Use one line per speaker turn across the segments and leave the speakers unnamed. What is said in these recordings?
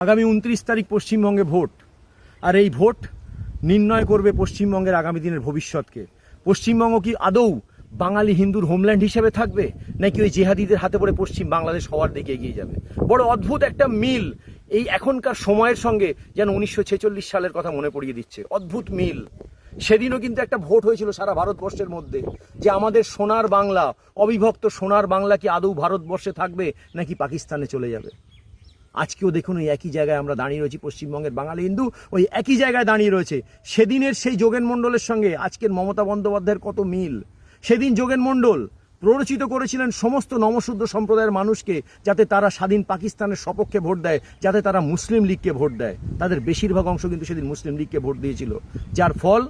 আগামী 29 তারিখ পশ্চিমবঙ্গে ভোট, আর এই ভোট নির্ণয় করবে পশ্চিমবঙ্গের আগামী দিনের ভবিষ্যৎকে। পশ্চিমবঙ্গ কি আদৌ বাঙালি হিন্দুর হোমল্যান্ড হিসেবে থাকবে, নাকি ওই জেহাদিদের হাতে পড়ে পশ্চিম বাংলাদেশ হওয়ার দিকে এগিয়ে যাবে? বড় অদ্ভুত একটা মিল এই এখনকার সময়ের সঙ্গে, যেন 1946 সালের কথা মনে পড়িয়ে দিচ্ছে। অদ্ভুত মিল। সেদিনও কিন্তু একটা ভোট হয়েছিল সারা ভারতবর্ষের মধ্যে, যে আমাদের সোনার বাংলা, অবিভক্ত সোনার বাংলা কি আদৌ ভারতবর্ষে থাকবে নাকি পাকিস্তানে চলে যাবে। আজকেও দেখুন ওই একই জায়গায় আমরা দাঁড়িয়ে রয়েছি, পশ্চিমবঙ্গের বাঙালি হিন্দু ওই একই জায়গায় দাঁড়িয়ে রয়েছে। সেদিনের সেই যোগেন মণ্ডলের সঙ্গে আজকের মমতা বন্দ্যোপাধ্যায়ের কত মিল। সেদিন যোগেন মণ্ডল প্ররোচিত করেছিলেন সমস্ত নমশূদ্র সম্প্রদায়ের মানুষকে, যাতে তারা স্বাধীন পাকিস্তানের সপক্ষে ভোট দেয়, যাতে তারা মুসলিম লীগকে ভোট দেয়। তাদের বেশিরভাগ অংশ কিন্তু সেদিন মুসলিম লীগকে ভোট দিয়েছিল, যার ফল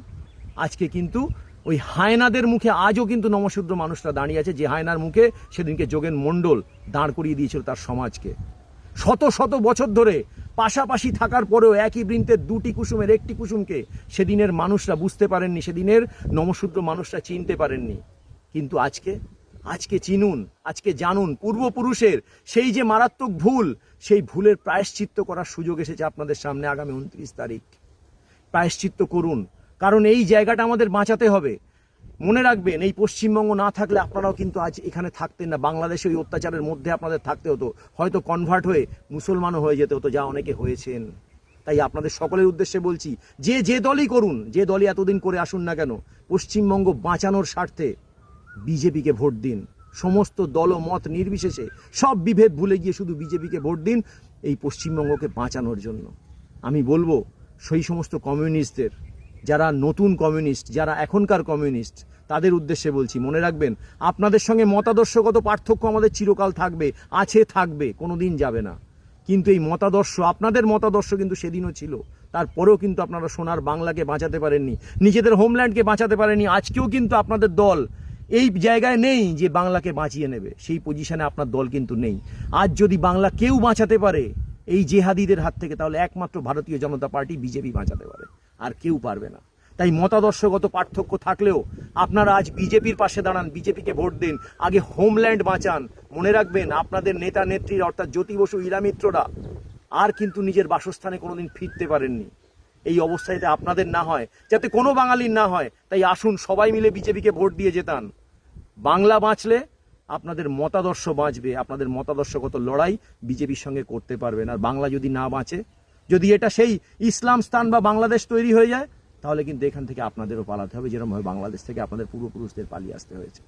আজকে কিন্তু ওই হায়নাদের মুখে আজও কিন্তু নমশূদ্র মানুষরা দাঁড়িয়ে আছে, যে হায়নার মুখে সেদিনকে যোগেন মণ্ডল দাঁড় করিয়ে দিয়েছিল তার সমাজকে। শত শত বছর ধরে পাশাপাশি থাকার পরেও একই বৃন্তের দুটি কুসুমের একটি কুসুমকে সেদিনের মানুষরা বুঝতে পারেননি, সেদিনের নমশূদ্র মানুষরা চিনতে পারেননি। কিন্তু আজকে চিনুন, আজকে জানুন পূর্বপুরুষের সেই যে মারাত্মক ভুল, সেই ভুলের প্রায়শ্চিত্ত করার সুযোগ এসেছে আপনাদের সামনে। আগামী 29 তারিখ প্রায়শ্চিত্ত করুন, কারণ এই জায়গাটা আমাদের বাঁচাতে হবে। মনে রাখবেন, এই পশ্চিমবঙ্গ না থাকলে আপনারাও কিন্তু আজ এখানে থাকতেন না। বাংলাদেশে ওই অত্যাচারের মধ্যে আপনাদের থাকতে হতো, হয়তো কনভার্ট হয়ে মুসলমানও হয়ে যেতে হতো, যা অনেকে হয়েছেন। তাই আপনাদের সকলের উদ্দেশ্যে বলছি, যে দলই করুন, যে দলই এতদিন করে আসুন না কেন, পশ্চিমবঙ্গ বাঁচানোর স্বার্থে বিজেপিকে ভোট দিন। সমস্ত দল মত নির্বিশেষে সব বিভেদ ভুলে গিয়ে শুধু বিজেপিকে ভোট দিন, এই পশ্চিমবঙ্গকে বাঁচানোর জন্য। আমি বলবো সেই সমস্ত কমিউনিস্টদের, যারা নতুন কমিউনিস্ট, যারা এখনকার কমিউনিস্ট, তাদের উদ্দেশ্যে বলছি, মনে রাখবেন আপনাদের সঙ্গে মতাদর্শগত পার্থক্য আমাদের চিরকাল থাকবে, থাকবে, কোনোদিন যাবে না। কিন্তু এই মতাদর্শ, আপনাদের মতাদর্শ কিন্তু সেদিনও ছিল, তারপরেও কিন্তু আপনারা সোনার বাংলাকে বাঁচাতে পারেননি, নিজেদের হোমল্যান্ডকে বাঁচাতে পারেননি। আজকেও কিন্তু আপনাদের দল এই জায়গায় নেই যে বাংলাকে বাঁচিয়ে নেবে, সেই পজিশনে আপনার দল কিন্তু নেই। আজ যদি বাংলা কেউ বাঁচাতে পারে এই জেহাদিদের হাত থেকে, তাহলে একমাত্র ভারতীয় জনতা পার্টি বিজেপি বাঁচাতে পারে, আর কেউ পারবে না। তাই মতাদর্শগত পার্থক্য থাকলেও আপনারা আজ বিজেপির পাশে দাঁড়ান, বিজেপিকে ভোট দিন, আগে হোমল্যান্ড বাঁচান। মনে রাখবেন, আপনাদের নেতা নেত্রীরা অর্থাৎ জ্যোতি বসু, ইরা মিত্ররা আর কিন্তু নিজের বাসস্থানে কোনোদিন ফিরতে পারেননি। এই অবস্থায় যাতে আপনাদের না হয়, যাতে কোনো বাঙালির না হয়, তাই আসুন সবাই মিলে বিজেপিকে ভোট দিয়ে যেতান। বাংলা বাঁচলে আপনাদের মতাদর্শ বাঁচবে, আপনাদের মতাদর্শগত লড়াই বিজেপির সঙ্গে করতে পারবেন। আর বাংলা যদি না বাঁচে, যদি এটা সেই ইসলাম স্থান বা বাংলাদেশ তৈরি হয়ে যায়, তাহলে কিন্তু এখান থেকে আপনাদেরও পালাতে হবে, যেরকমভাবে বাংলাদেশ থেকে আপনাদের পূর্বপুরুষদের পালিয়ে আসতে হয়েছে।